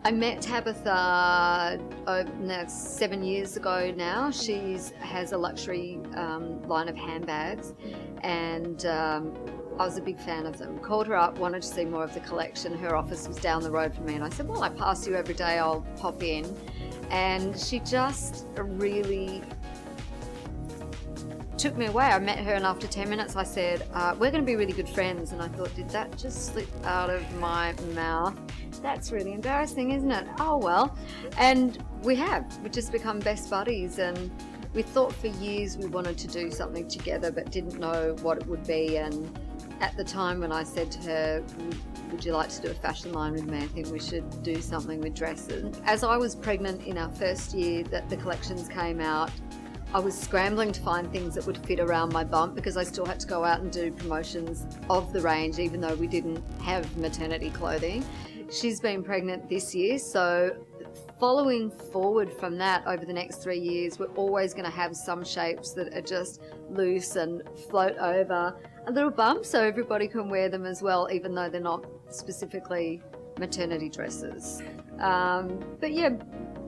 I met Tabitha 7 years ago now. She has a luxury line of handbags, and I was a big fan of them. Called her up, wanted to see more of the collection. Her office was down the road from me, and I said, well, I pass you every day, I'll pop in. And she just really took me away. I met her, and after 10 minutes I said, we're going to be really good friends. And I thought, did that just slip out of my mouth? That's really embarrassing, isn't it? Oh well. And we've just become best buddies, and we thought for years we wanted to do something together but didn't know what it would be. And at the time when I said to her, would you like to do a fashion line with me? I think we should do something with dresses. As I was pregnant in our first year that the collections came out, I was scrambling to find things that would fit around my bump, because I still had to go out and do promotions of the range even though we didn't have maternity clothing. She's been pregnant this year, so following forward from that over the next 3 years, we're always going to have some shapes that are just loose and float over a little bump so everybody can wear them as well, even though they're not specifically maternity dresses. But yeah,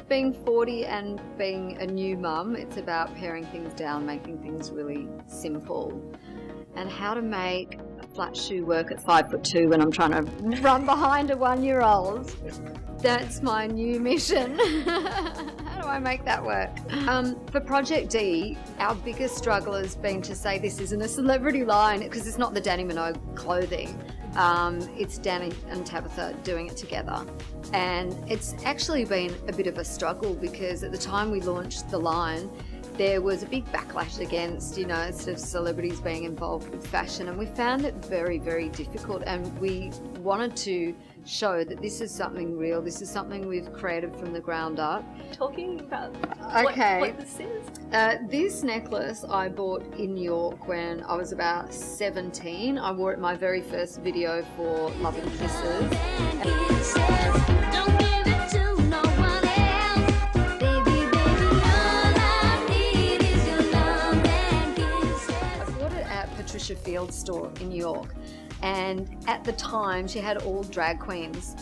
being 40 and being a new mum, it's about paring things down, making things really simple, and how to make a flat shoe work at 5'2" when I'm trying to run behind a 1-year-old. That's my new mission. How do I make that work? For Project D, our biggest struggle has been to say this isn't a celebrity line, because it's not the Dannii Minogue clothing. It's Dannii and Tabitha doing it together. And it's actually been a bit of a struggle, because at the time we launched the line, there was a big backlash against, sort of celebrities being involved with fashion, and we found it very, very difficult, and we wanted to show that this is something real, this is something we've created from the ground up. Talking about what this is? This necklace I bought in New York when I was about 17. I wore it in my very first video for Love and Kisses. Field store in New York, and at the time she had all drag queens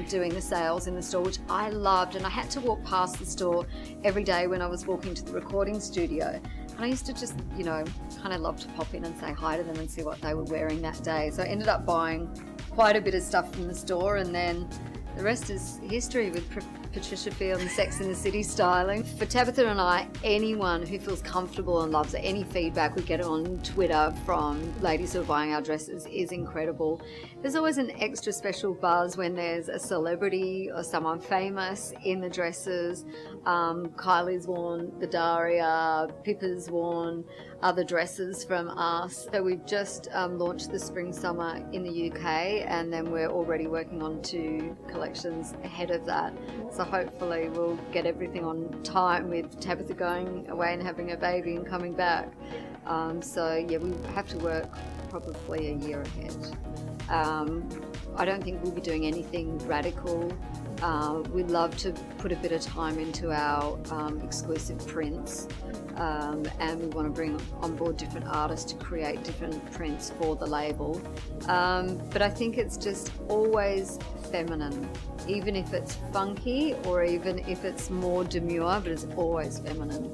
doing the sales in the store, which I loved, and I had to walk past the store every day when I was walking to the recording studio, and I used to just kind of love to pop in and say hi to them and see what they were wearing that day. So I ended up buying quite a bit of stuff from the store, and then the rest is history with Patricia Field and Sex in the City styling. For Tabitha and I, anyone who feels comfortable and loves it, any feedback we get on Twitter from ladies who are buying our dresses is incredible. There's always an extra special buzz when there's a celebrity or someone famous in the dresses. Kylie's worn the Daria, Pippa's worn other dresses from us. So we've just launched the spring summer in the UK, and then we're already working on 2 collections ahead of that. So hopefully we'll get everything on time with Tabitha going away and having a baby and coming back. So yeah, we have to work probably a year ahead. I don't think we'll be doing anything radical. We'd love to put a bit of time into our exclusive prints, and we want to bring on board different artists to create different prints for the label. But I think it's just always feminine, even if it's funky or even if it's more demure, but it's always feminine.